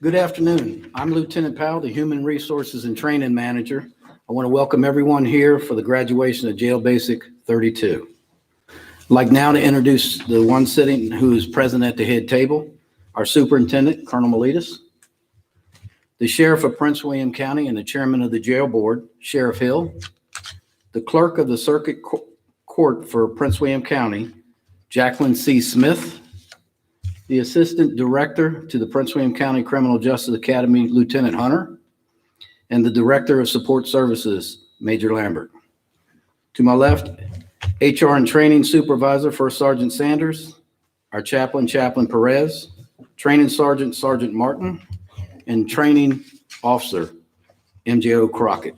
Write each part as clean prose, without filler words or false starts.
Good afternoon. I'm Lieutenant Powell, the Human Resources and Training Manager. I want to welcome everyone here for the graduation of Jail Basic 32. I'd like now to introduce the one sitting who is present at the head table, our Superintendent, Colonel Manassas, the Sheriff of Prince William County and the Chairman of the Jail Board, Sheriff Hill, the Clerk of the Circuit Court for Prince William County, Jacqueline C. Smith, the Assistant Director to the Prince William County Criminal Justice Academy, Lieutenant Hunter, and the Director of Support Services, Major Lambert. To my left, HR and Training Supervisor, First Sergeant Sanders, our Chaplain, Chaplain Perez, Training Sergeant, Sergeant Martin, and Training Officer, MJO Crockett.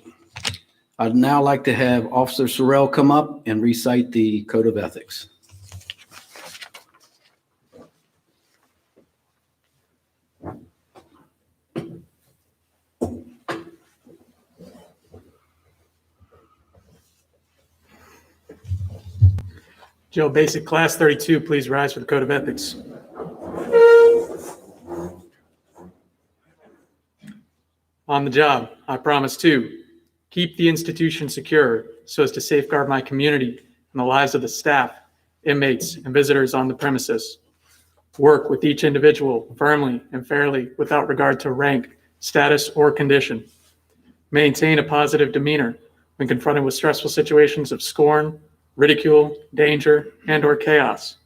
I'd now like to have Officer Sorrell come up and recite the Code of Ethics. Jail Basic Class 32, please rise for the Code of Ethics. On the job, I promise to keep the institution secure so as to safeguard my community and the lives of the staff, inmates, and visitors on the premises. Work with each individual firmly and fairly without regard to rank, status, or condition. Maintain a positive demeanor when confronted with stressful situations of scorn, ridicule, danger, and/or chaos.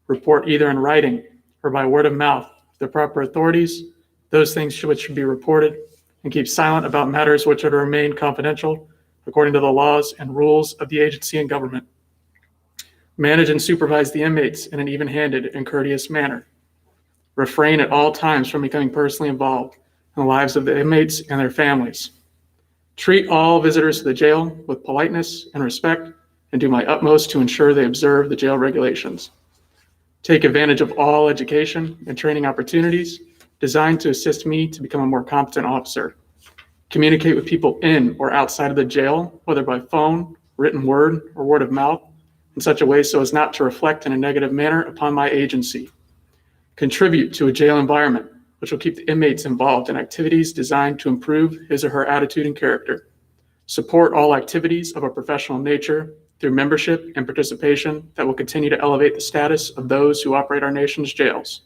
Report either in writing or by word of mouth to the proper authorities those things which should be reported, and keep silent about matters which are to remain confidential according to the laws and rules of the agency and government. Manage and supervise the inmates in an even-handed and courteous manner. Refrain at all times from becoming personally involved in the lives of the inmates and their families. Treat all visitors to the jail with politeness and respect, and do my utmost to ensure they observe the jail regulations. Take advantage of all education and training opportunities designed to assist me to become a more competent officer. Communicate with people in or outside of the jail, whether by phone, written word, or word of mouth, in such a way so as not to reflect in a negative manner upon my agency. Contribute to a jail environment which will keep the inmates involved in activities designed to improve his or her attitude and character. Support all activities of a professional nature through membership and participation that will continue to elevate the status of those who operate our nation's jails.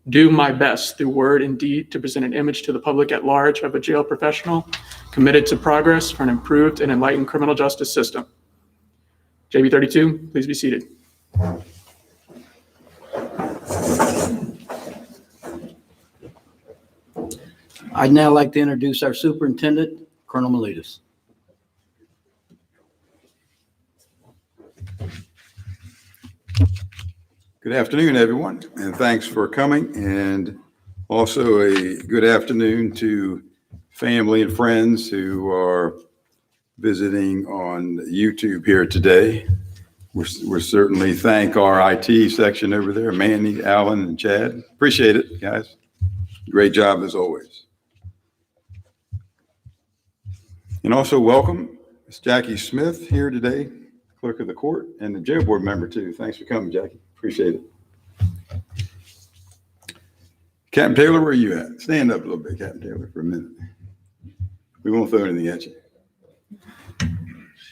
Do my best through word and deed to present an image to the public at large of a jail professional committed to progress for an improved and enlightened criminal justice system. JB 32, please be seated. I'd now like to introduce our Superintendent, Colonel Manassas. Good afternoon, everyone, and thanks for coming. And also a good afternoon to family and friends who are visiting on YouTube here today. We certainly thank our IT section over there, Manny, Alan, and Chad. Appreciate it, guys. Great job as always. And also welcome Ms. Jackie Smith here today, Clerk of the Court, and the Jail Board member too. Thanks for coming, Jackie. Appreciate it. Captain Taylor, where are you at? Stand up a little bit, Captain Taylor, for a minute. We won't throw anything at you.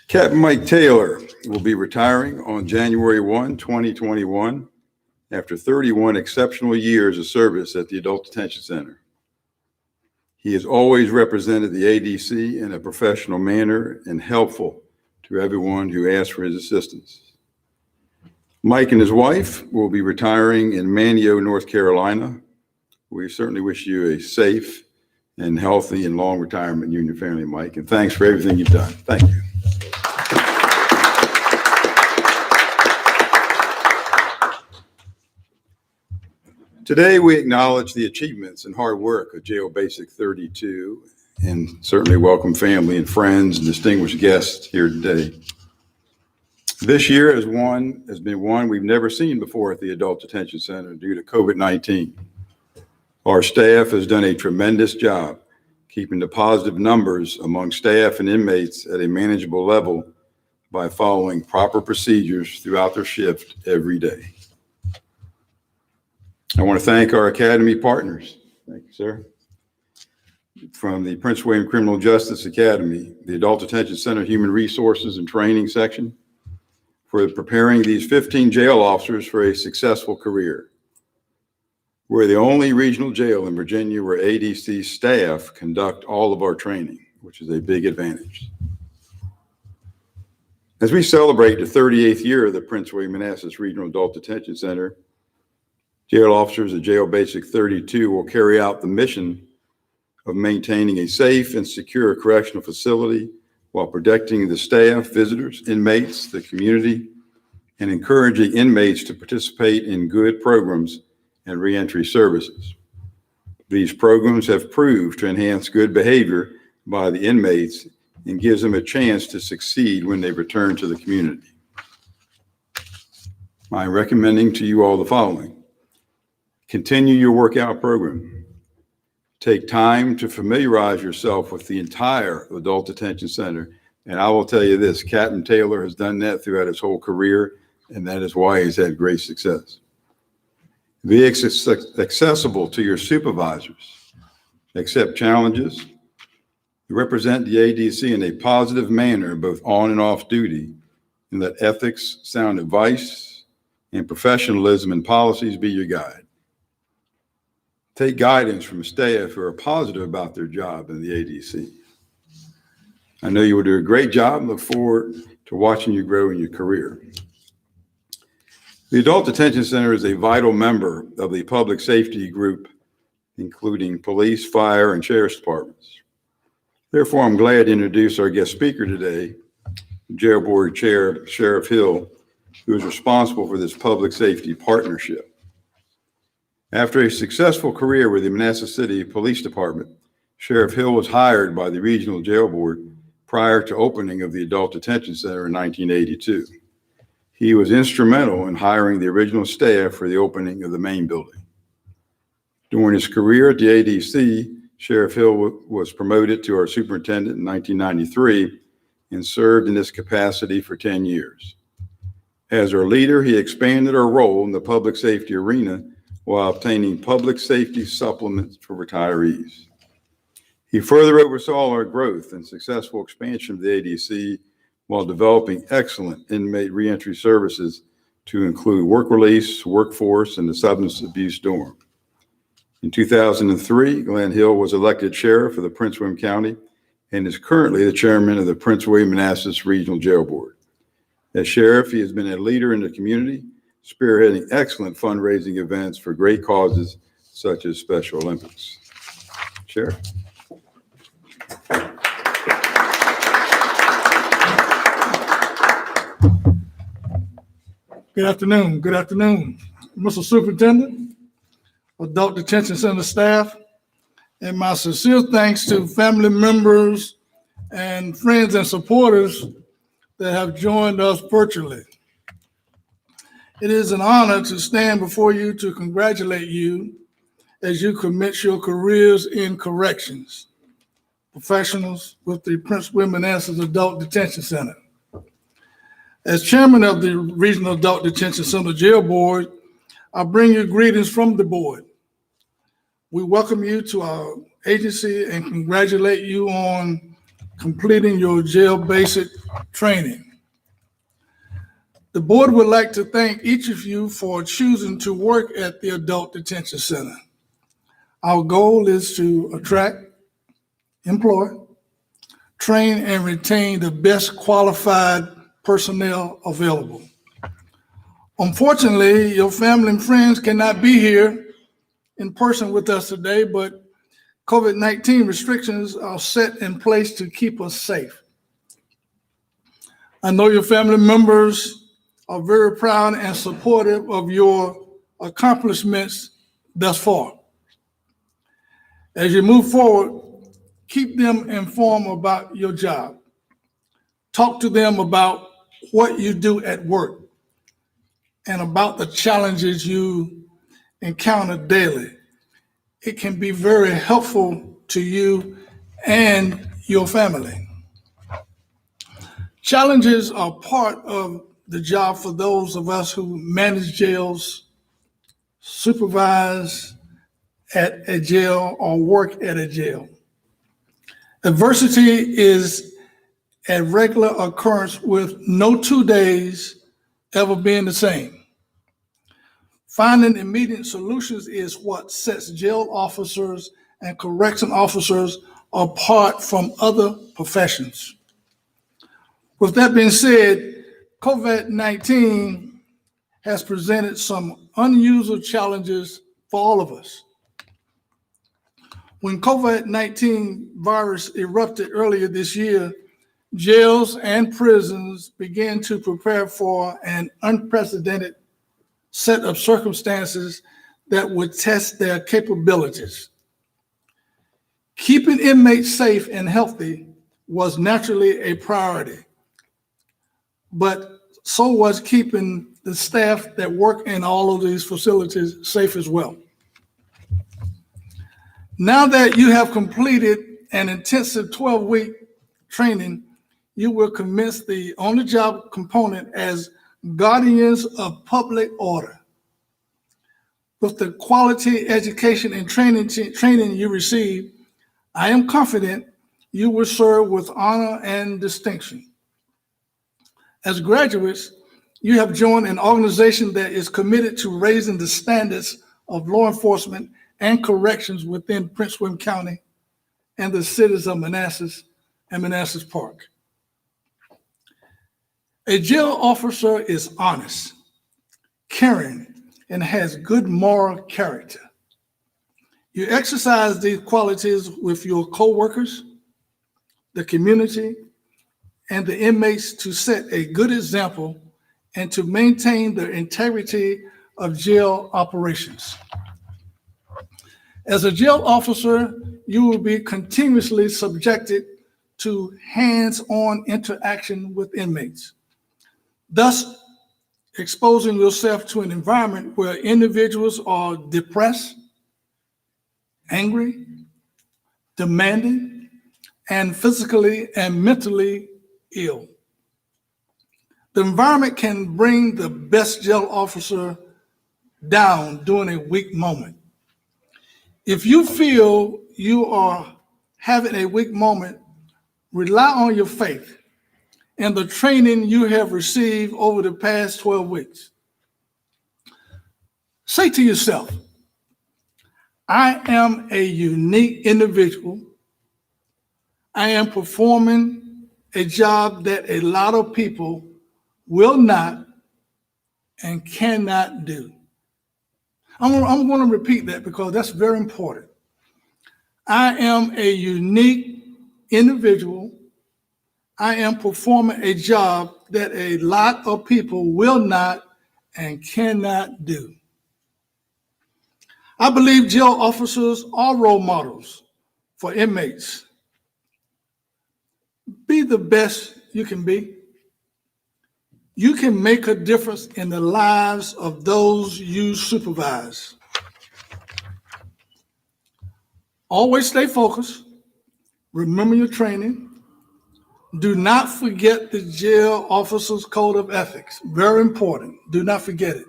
Captain Mike Taylor will be retiring on January 1, 2021, after 31 exceptional years of service at the Adult Detention Center. He has always represented the ADC in a professional manner and helpful to everyone who asked for his assistance. Mike and his wife will be retiring in Manteo, North Carolina. We certainly wish you a safe and healthy and long retirement, you and your family, Mike, and thanks for everything you've done. Thank you. Today, we acknowledge the achievements and hard work of Jail Basic 32, and certainly welcome family and friends and distinguished guests here today. This year has been one we've never seen before at the Adult Detention Center due to COVID-19. Our staff has done a tremendous job keeping the positive numbers among staff and inmates at a manageable level by following proper procedures throughout their shift every day. I want to thank our Academy partners, Thank you, sir. From the Prince William Criminal Justice Academy, the Adult Detention Center Human Resources and Training section, for preparing these 15 jail officers for a successful career. We're the only regional jail in Virginia where ADC staff conduct all of our training, which is a big advantage. As we celebrate the 38th year of the Prince William-Manassas Regional Adult Detention Center, jail officers of Jail Basic 32 will carry out the mission of maintaining a safe and secure correctional facility while protecting the staff, visitors, inmates, the community, and encouraging inmates to participate in good programs and reentry services. These programs have proved to enhance good behavior by the inmates and gives them a chance to succeed when they return to the community. I'm recommending to you all the following. Continue your workout program. Take time to familiarize yourself with the entire Adult Detention Center. And I will tell you this, Captain Taylor has done that throughout his whole career, and that is why he's had great success. Be accessible to your supervisors. Accept challenges. Represent the ADC in a positive manner, both on and off duty, and let ethics, sound advice, and professionalism and policies be your guide. Take guidance from staff who are positive about their job in the ADC. I know you will do a great job and look forward to watching you grow in your career. The Adult Detention Center is a vital member of the public safety group, including police, fire, and sheriff's departments. Therefore, I'm glad to introduce our guest speaker today, Jail Board Chair Sheriff Hill, who is responsible for this public safety partnership. After a successful career with the Manassas City Police Department, Sheriff Hill was hired by the Regional Jail Board prior to opening of the Adult Detention Center in 1982. He was instrumental in hiring the original staff for the opening of the main building. During his career at the ADC, Sheriff Hill was promoted to our superintendent in 1993 and served in this capacity for 10 years. As our leader, he expanded our role in the public safety arena while obtaining public safety supplements for retirees. He further oversaw our growth and successful expansion of the ADC while developing excellent inmate reentry services to include work release, workforce, and the substance abuse dorm. In 2003, Glenn Hill was elected sheriff of the Prince William County and is currently the chairman of the Prince William-Manassas Regional Jail Board. As sheriff, he has been a leader in the community, spearheading excellent fundraising events for great causes such as Special Olympics. Sheriff. Good afternoon. Good afternoon, Mr. Superintendent, Adult Detention Center staff, and my sincere thanks to family members and friends and supporters that have joined us virtually. It is an honor to stand before you to congratulate you as you commence your careers in corrections, professionals with the Prince William-Manassas Adult Detention Center. As chairman of the Regional Adult Detention Center Jail Board, I bring you greetings from the board. We welcome you to our agency and congratulate you on completing your jail basic training. The board would like to thank each of you for choosing to work at the Adult Detention Center. Our goal is to attract, employ, train, and retain the best qualified personnel available. Unfortunately, your family and friends cannot be here in person with us today, but COVID-19 restrictions are set in place to keep us safe. I know your family members are very proud and supportive of your accomplishments thus far. As you move forward, keep them informed about your job. Talk to them about what you do at work and about the challenges you encounter daily. It can be very helpful to you and your family. Challenges are part of the job for those of us who manage jails, supervise, at a jail or work at a jail. Adversity is a regular occurrence with no 2 days ever being the same. Finding immediate solutions is what sets jail officers and correction officers apart from other professions. With that being said, COVID-19 has presented some unusual challenges for all of us. When COVID-19 virus erupted earlier this year, jails and prisons began to prepare for an unprecedented set of circumstances that would test their capabilities. Keeping inmates safe and healthy was naturally a priority, but so was keeping the staff that work in all of these facilities safe as well. Now that you have completed an intensive 12-week training, you will commence the on-the-job component as guardians of public order. With the quality education and training you receive, I am confident you will serve with honor and distinction. As graduates, you have joined an organization that is committed to raising the standards of law enforcement and corrections within Prince William County and the cities of Manassas and Manassas Park. A jail officer is honest, caring, and has good moral character. You exercise these qualities with your coworkers, the community, and the inmates to set a good example and to maintain the integrity of jail operations. As a jail officer, you will be continuously subjected to hands-on interaction with inmates, thus exposing yourself to an environment where individuals are depressed, angry, demanding, and physically and mentally ill. The environment can bring the best jail officer down during a weak moment. If you feel you are having a weak moment, rely on your faith and the training you have received over the past 12 weeks. Say to yourself, I am a unique individual. I am performing a job that a lot of people will not and cannot do. I'm going to repeat that because that's very important. I am a unique individual. I am performing a job that a lot of people will not and cannot do. I believe jail officers are role models for inmates. Be the best you can be. You can make a difference in the lives of those you supervise. Always stay focused. Remember your training. Do not forget the jail officer's code of ethics. Very important. Do not forget it.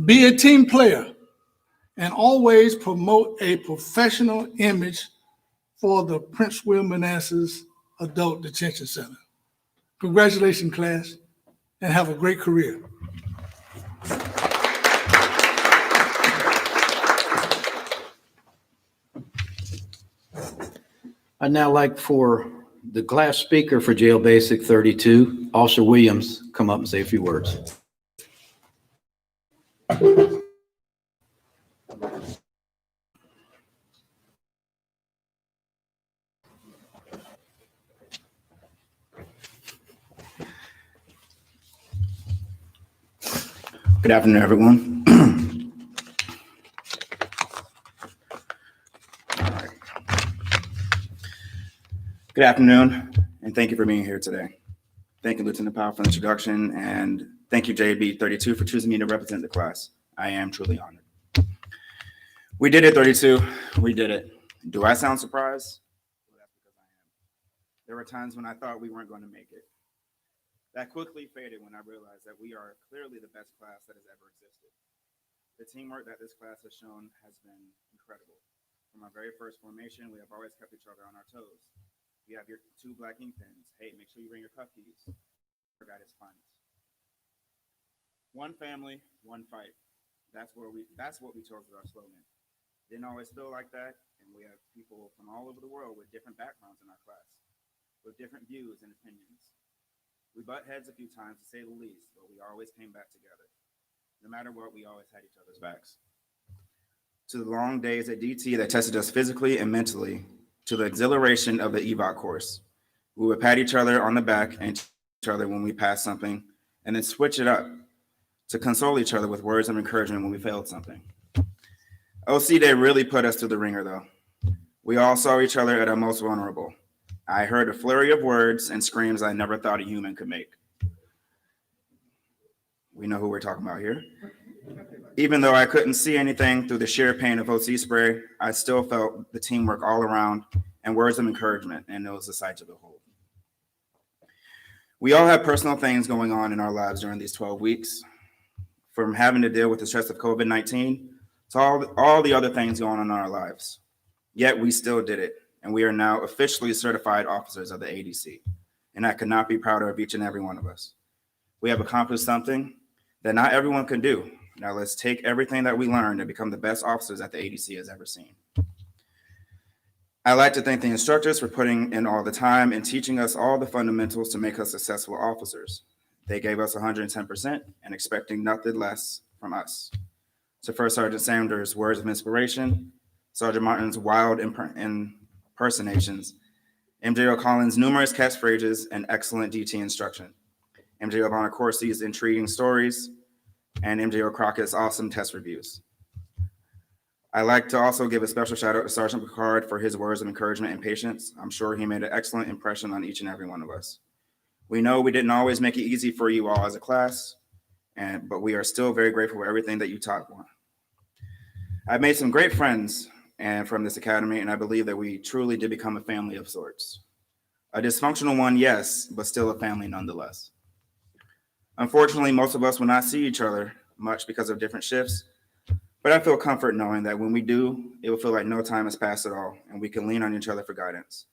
Be a team player and always promote a professional image for the Prince William-Manassas Adult Detention Center. Congratulations, class, and have a great career. I'd now like for the class speaker for Jail Basic 32, Officer Williams, come up and say a few words. Good afternoon, everyone. Good afternoon, and thank you for being here today. Thank you, Lieutenant Powell, for the introduction, and thank you, JB 32, for choosing me to represent the class. I am truly honored. We did it, 32. We did it. Do I sound surprised? Well, that's because I am. There were times when I thought we weren't going to make it. That quickly faded when I realized that we are clearly the best class that has ever existed. The teamwork that this class has shown has been incredible. From our very first formation, we have always kept each other on our toes. You have your 2 black ink pens. Hey, make sure you bring your cup keys. Forgot his finest. One family, one fight. That's what we chose with our slogan. Didn't always feel like that, and we have people from all over the world with different backgrounds in our class, with different views and opinions. We butt heads a few times, to say the least, but we always came back together. No matter what, we always had each other's backs. To the long days at DT that tested us physically and mentally, to the exhilaration of the EVOC course. We would pat each other on the back and each other when we passed something, and then switch it up to console each other with words of encouragement when we failed something. OC Day really put us through the ringer, though. We all saw each other at our most vulnerable. I heard a flurry of words and screams I never thought a human could make. We know who we're talking about here. Even though I couldn't see anything through the sheer pain of OC spray, I still felt the teamwork all around and words of encouragement, and it was a sight to behold. We all have personal things going on in our lives during these 12 weeks, from having to deal with the stress of COVID-19 to all the other things going on in our lives. Yet we still did it, and we are now officially certified officers of the ADC, and I could not be prouder of each and every one of us. We have accomplished something that not everyone can do. Now let's take everything that we learned and become the best officers that the ADC has ever seen. I'd like to thank the instructors for putting in all the time and teaching us all the fundamentals to make us successful officers. They gave us 110% and expecting nothing less from us. To First Sergeant Sanders' words of inspiration, Sergeant Martin's wild impersonations, MJ Collins' numerous catchphrases and excellent DT instruction, MJ Bonacorsi's intriguing stories, and MJ Crockett's awesome test reviews. I'd like to also give a special shout out to Sergeant Picard for his words of encouragement and patience. I'm sure he made an excellent impression on each and every one of us. We know we didn't always make it easy for you all as a class, but we are still very grateful for everything that you taught for. I've made some great friends from this academy, and I believe that we truly did become a family of sorts. A dysfunctional one, yes, but still a family nonetheless. Unfortunately, most of us will not see each other much because of different shifts, but I feel comfort knowing that when we do, it will feel like no time has passed at all, and we can lean on each other for guidance.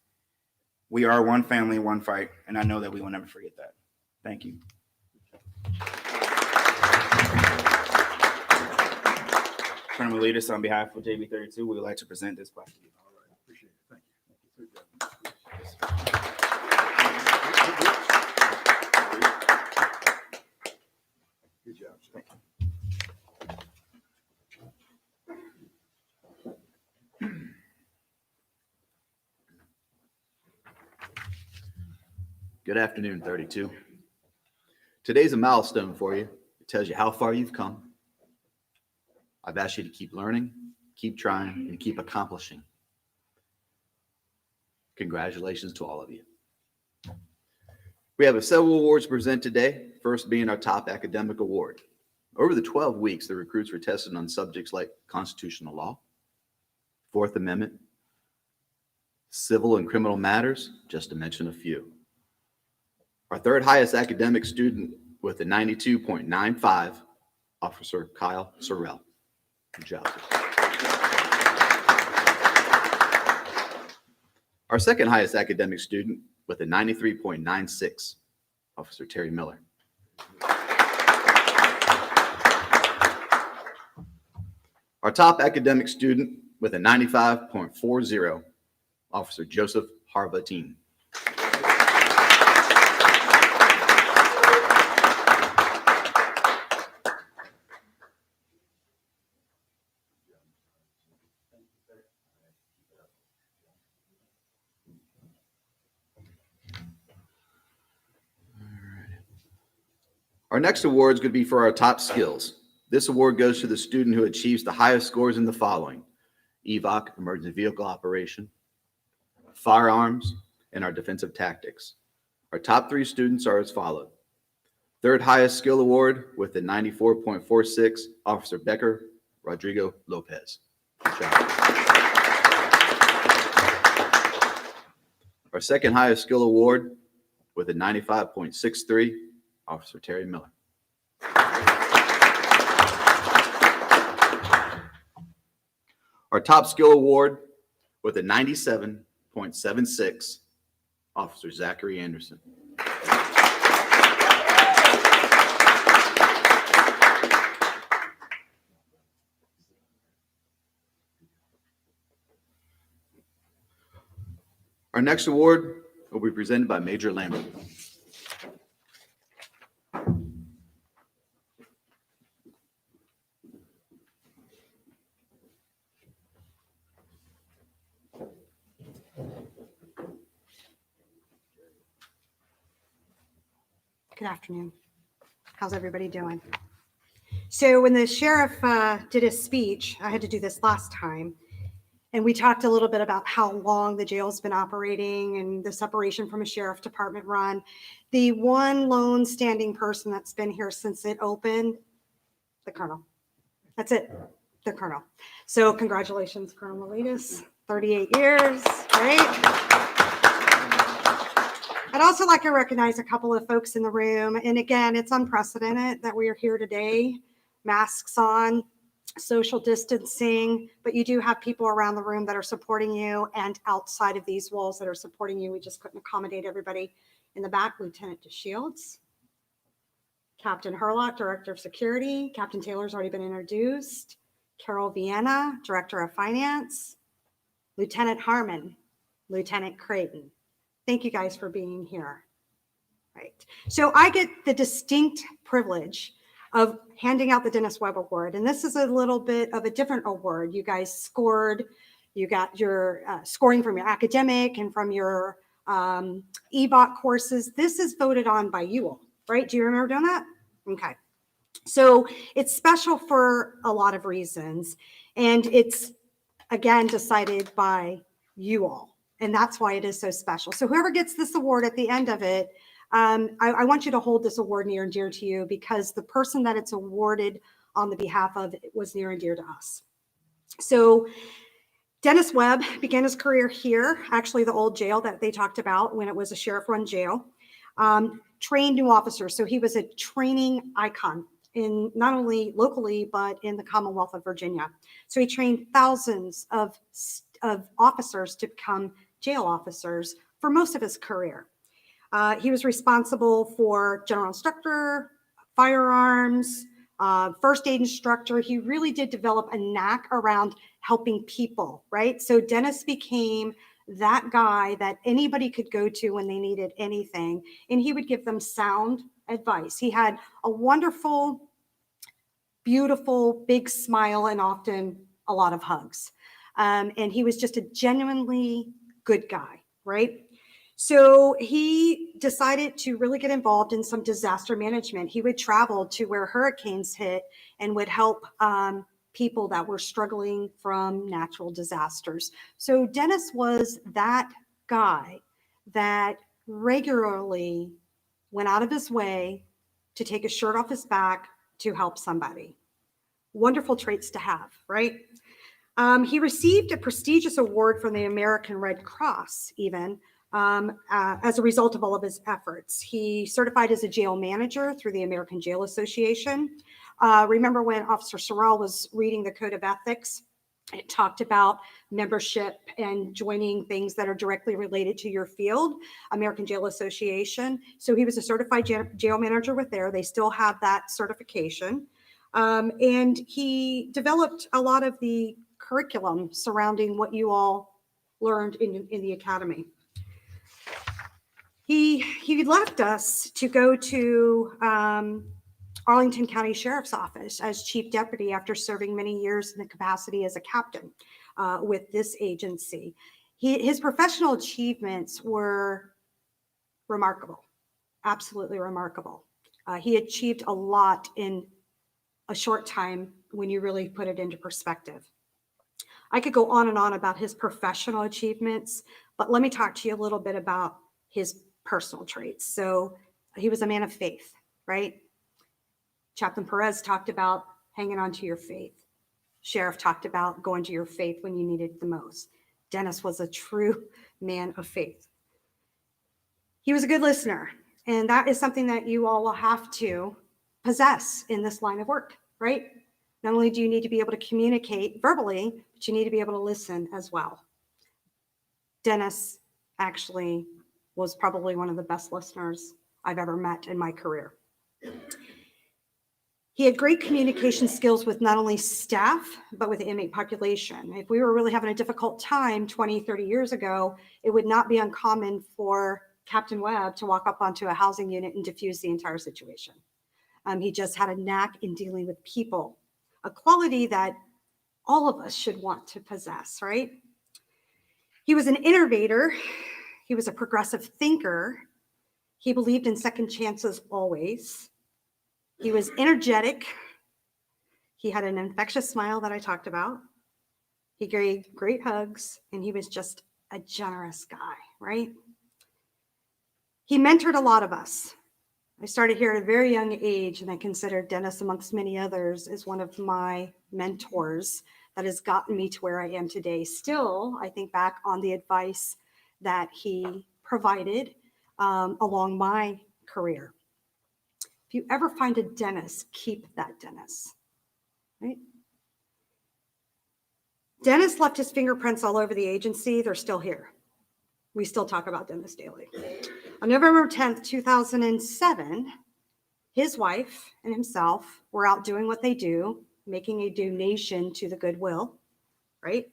We are one family, one fight, and I know that we will never forget that. Thank you. Tournament leaders, on behalf of JB32, we would like to present this plaque to you. All right, appreciate it. Thank you. Good job. Thank you. Good afternoon, 32. Today's a milestone for you. It tells you how far you've come. I've asked you to keep learning, keep trying, and keep accomplishing. Congratulations to all of you. We have several awards to present today, first being our top academic award. Over the 12 weeks, the recruits were tested on subjects like constitutional law, Fourth Amendment, civil and criminal matters, just to mention a few. Our third highest academic student with a 92.95, Officer Kyle Sorrell. Good job. Our second highest academic student with a 93.96, Officer Terry Miller. Our top academic student with a 95.40, Officer Joseph Harvatine. Our next award is going to be for our top skills. This award goes to the student who achieves the highest scores in the following: EVOC, emergency vehicle operation, firearms, and our defensive tactics. Our top three students are as follows. Third highest skill award with a 94.46, Officer Becker Rodrigo Lopez. Good job. Our second highest skill award with a 95.63, Officer Terry Miller. Our top skill award with a 97.76, Officer Zachary Anderson. Our next award will be presented by Major Lambert. Good afternoon. How's everybody doing? So when the sheriff did his speech, I had to do this last time, and we talked a little bit about how long the jail's been operating and the separation from a sheriff department run. The one lone standing person that's been here since it opened, the colonel. That's it, the colonel. So congratulations, Colonel Miletus, 38 years, right? I'd also like to recognize a couple of folks in the room. And again, it's unprecedented that we are here today, masks on, social distancing, but you do have people around the room that are supporting you and outside of these walls that are supporting you. We just couldn't accommodate everybody in the back. Lieutenant DeShields, Captain Herlock, Director of Security. Captain Taylor's already been introduced. Carol Vienna, Director of Finance. Lieutenant Harmon, Lieutenant Creighton. Thank you guys for being here. Right. So I get the distinct privilege of handing out the Dennis Webb Award. And this is a little bit of a different award. You guys scored, you got your scoring from your academic and from your EVOC courses. This is voted on by you all, right? Do you remember doing that? Okay. So it's special for a lot of reasons. And it's, again, decided by you all. And that's why it is so special. So whoever gets this award at the end of it, I want you to hold this award near and dear to you because the person that it's awarded on the behalf of was near and dear to us. So Dennis Webb began his career here, actually the old jail that they talked about when it was a sheriff-run jail, trained new officers. So he was a training icon in not only locally, but in the Commonwealth of Virginia. So he trained thousands of officers to become jail officers for most of his career. He was responsible for general instructor, firearms, first aid instructor. He really did develop a knack around helping people, right? So Dennis became that guy that anybody could go to when they needed anything, and he would give them sound advice. He had a wonderful, beautiful, big smile and often a lot of hugs. And he was just a genuinely good guy, right? So he decided to really get involved in some disaster management. He would travel to where hurricanes hit and would help people that were struggling from natural disasters. So Dennis was that guy that regularly went out of his way to take his shirt off his back to help somebody. Wonderful traits to have, right? He received a prestigious award from the American Red Cross, even as a result of all of his efforts. He certified as a jail manager through the American Jail Association. Remember when Officer Sorrell was reading the Code of Ethics? It talked about membership and joining things that are directly related to your field, American Jail Association. So he was a certified jail manager with there. They still have that certification. And he developed a lot of the curriculum surrounding what you all learned in the academy. He left us to go to Arlington County Sheriff's Office as chief deputy after serving many years in the capacity as a captain with this agency. His professional achievements were remarkable, absolutely remarkable. He achieved a lot in a short time when you really put it into perspective. I could go on and on about his professional achievements, but let me talk to you a little bit about his personal traits. So he was a man of faith, right? Chaplain Perez talked about hanging on to your faith. Sheriff talked about going to your faith when you needed it the most. Dennis was a true man of faith. He was a good listener, and that is something that you all will have to possess in this line of work, right? Not only do you need to be able to communicate verbally, but you need to be able to listen as well. Dennis actually was probably one of the best listeners I've ever met in my career. He had great communication skills with not only staff, but with the inmate population. If we were really having a difficult time 20, 30 years ago, it would not be uncommon for Captain Webb to walk up onto a housing unit and diffuse the entire situation. He just had a knack in dealing with people, a quality that all of us should want to possess, right? He was an innovator. He was a progressive thinker. He believed in second chances always. He was energetic. He had an infectious smile that I talked about. He gave great hugs, and he was just a generous guy, right? He mentored a lot of us. I started here at a very young age, and I consider Dennis, amongst many others, as one of my mentors that has gotten me to where I am today. Still, I think back on the advice that he provided along my career. If you ever find a Dennis, keep that Dennis, right? Dennis left his fingerprints all over the agency. They're still here. We still talk about Dennis daily. On November 10th, 2007, his wife and himself were out doing what they do, making a donation to the Goodwill, right?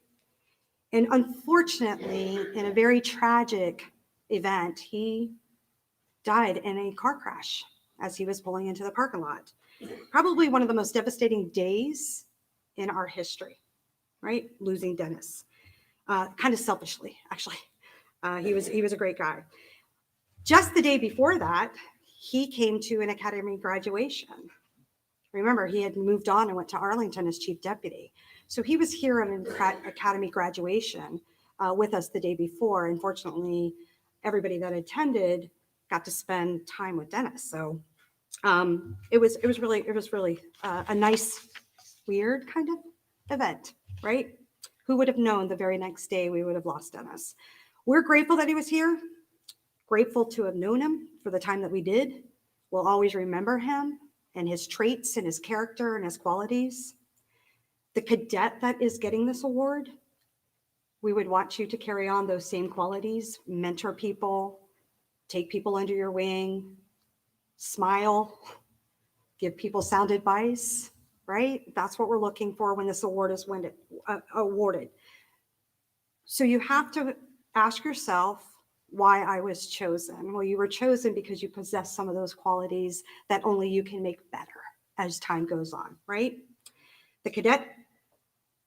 And unfortunately, in a very tragic event, he died in a car crash as he was pulling into the parking lot. Probably one of the most devastating days in our history, right? Losing Dennis, kind of selfishly, actually. He was a great guy. Just the day before that, he came to an academy graduation. Remember, he had moved on and went to Arlington as chief deputy. So he was here at an academy graduation with us the day before. Unfortunately, everybody that attended got to spend time with Dennis. So it was really a nice, weird kind of event, right? Who would have known the very next day we would have lost Dennis? We're grateful that he was here. Grateful to have known him for the time that we did. We'll always remember him and his traits and his character and his qualities. The cadet that is getting this award, we would want you to carry on those same qualities, mentor people, take people under your wing, smile, give people sound advice, right? That's what we're looking for when this award is awarded. So you have to ask yourself, why I was chosen. Well, you were chosen because you possess some of those qualities that only you can make better as time goes on, right? The cadet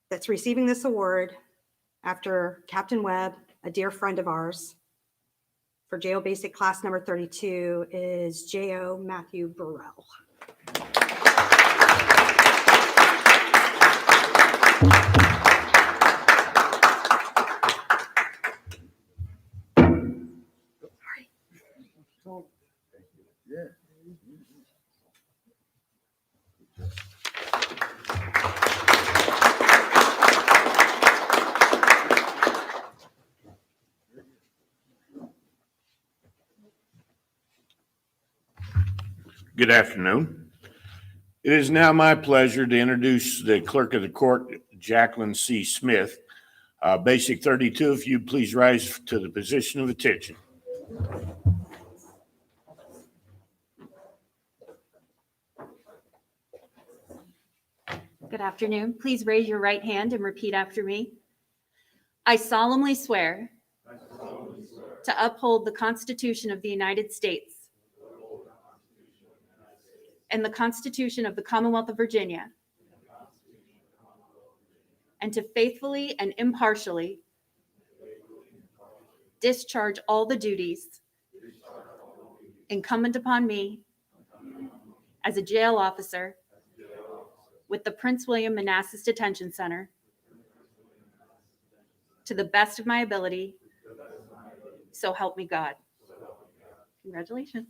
that's receiving this award after Captain Webb, a dear friend of ours, for Jail Basic Class number 32 is J.O. Matthew Burrell. Good afternoon. It is now my pleasure to introduce the clerk of the court, Jacqueline C. Smith. Basic 32, if you'd please rise to the position of attention. Good afternoon. Please raise your right hand and repeat after me. I solemnly swear to uphold the Constitution of the United States and the Constitution of the Commonwealth of Virginia, and to faithfully and impartially discharge all the duties incumbent upon me as a jail officer with the Prince William-Manassas Detention Center to the best of my ability, so help me God. Congratulations.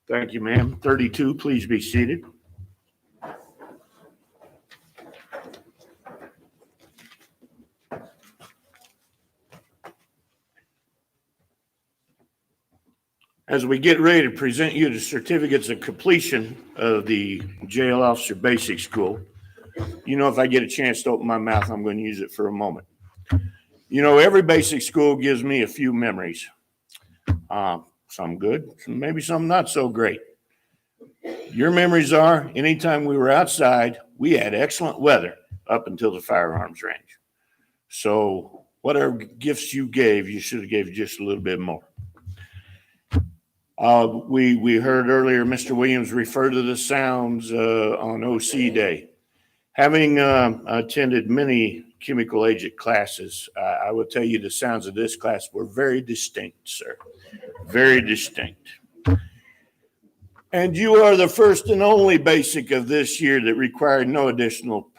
Thank you, ma'am. 32, please be seated. As we get ready to present you the certificates of completion of the jail officer basic school, you know, if I get a chance to open my mouth, I'm going to use it for a moment. You know, every basic school gives me a few memories. Some good, maybe some not so great. Your memories are anytime we were outside, we had excellent weather up until the firearms range. So whatever gifts you gave, you should have gave just a little bit more. We heard earlier Mr. Williams refer to the sounds on OC Day. Having attended many chemical agent classes, I will tell you the sounds of this class were very distinct, sir. Very distinct. And you are the first and only basic of this year that required no additional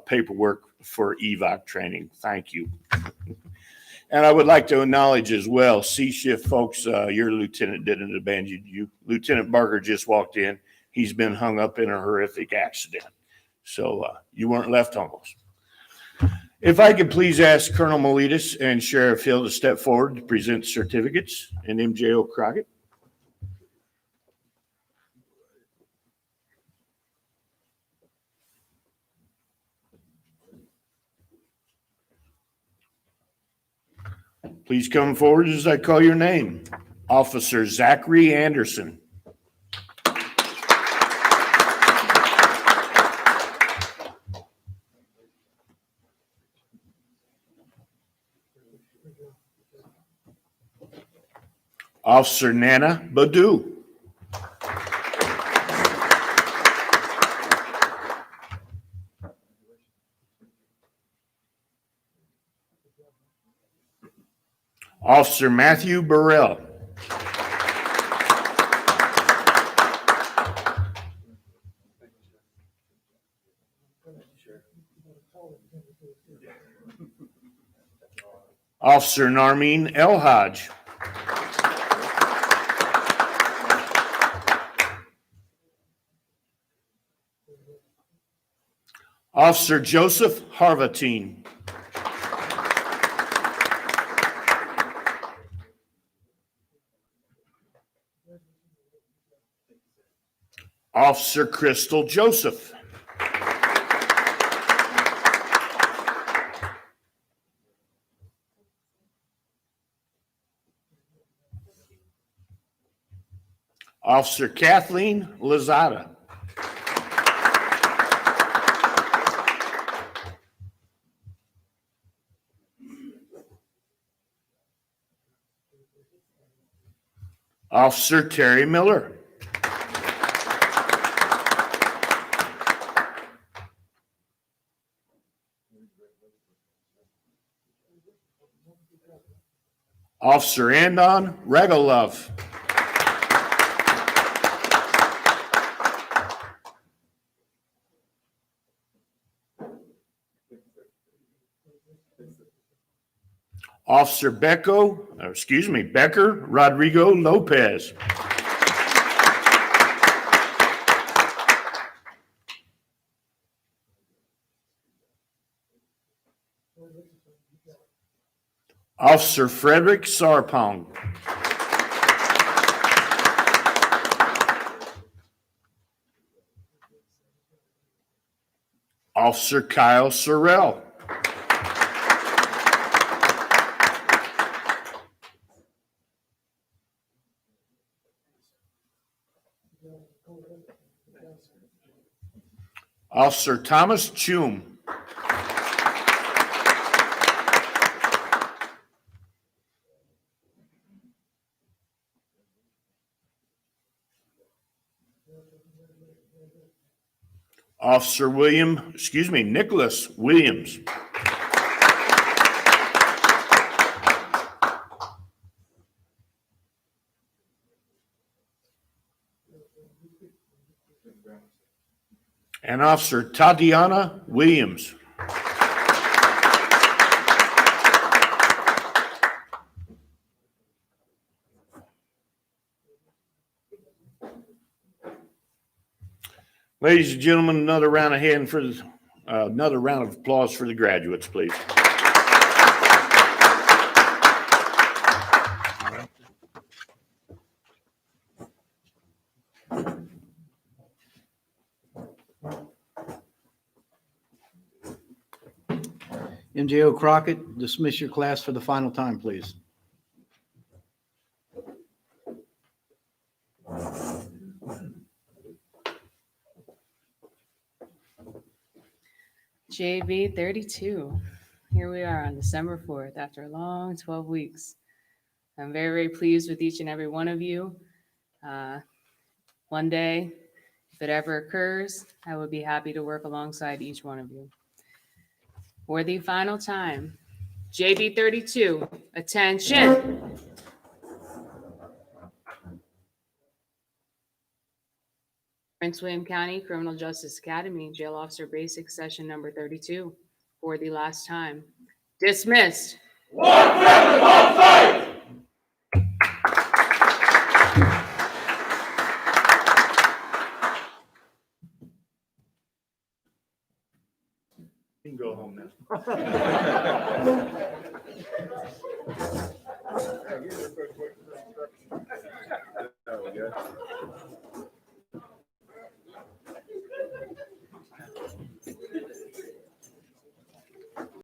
paperwork for EVOC training. Thank you. And I would like to acknowledge as well, C-shift folks, your lieutenant didn't abandon you. Lieutenant Barker just walked in. He's been hung up in a horrific accident. So you weren't left homeless. If I could please ask Colonel Miletus and Sheriff Hill to step forward to present certificates, and MJO Crockett. Please come forward as I call your name. Officer Zachary Anderson. Officer Nana Badu. Officer Matthew Burrell. Officer Narmeen El Hodge. Officer Joseph Harvatine. Officer Crystal Joseph. Officer Kathleen Lazada. Officer Terry Miller. Officer Andon Regalov. Officer Becker Rodrigo Lopez. Officer Frederick Sarpong. Officer Kyle Sorrell. Officer Thomas Chum. Officer Nicholas Williams. And Officer Tatiana Williams. Ladies and gentlemen, another round of applause for the graduates, please. MJO Crockett, dismiss your class for the final time, please. JB 32. Here we are on December 4th after a long 12 weeks. I'm very, very pleased with each and every one of you. One day, if it ever occurs, I would be happy to work alongside each one of you. For the final time, JB 32, attention. Prince William County Criminal Justice Academy, Jail Officer Basic Session number 32, for the last time. Dismissed. You can go home now.